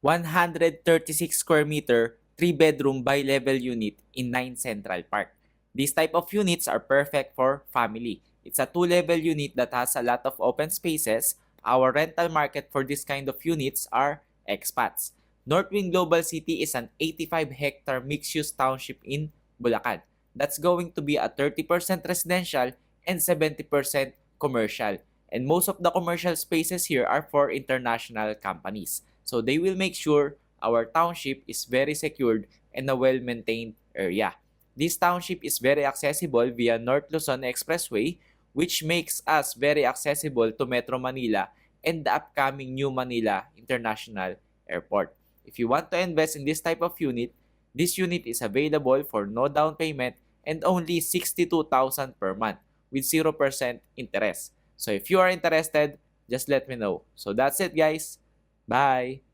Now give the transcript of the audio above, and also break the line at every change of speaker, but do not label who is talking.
136 square meter, 3-bedroom bi-level unit in 9 Central Park. These type of units are perfect for family. It's a 2-level unit that has a lot of open spaces. Our rental market for this kind of units are expats. Northwind Global City is an 85-hectare mixed-use township in Bulacan. That's going to be a 30% residential and 70% commercial. And most of the commercial spaces here are for international companies. So they will make sure our township is very secured and a well-maintained area. This township is very accessible via North Luzon Expressway, which makes us very accessible to Metro Manila and the upcoming New Manila International Airport. If you want to invest in this type of unit, this unit is available for no down payment and only 62,000 per month with 0% interest. So if you are interested, just let me know. So that's it, guys. Bye!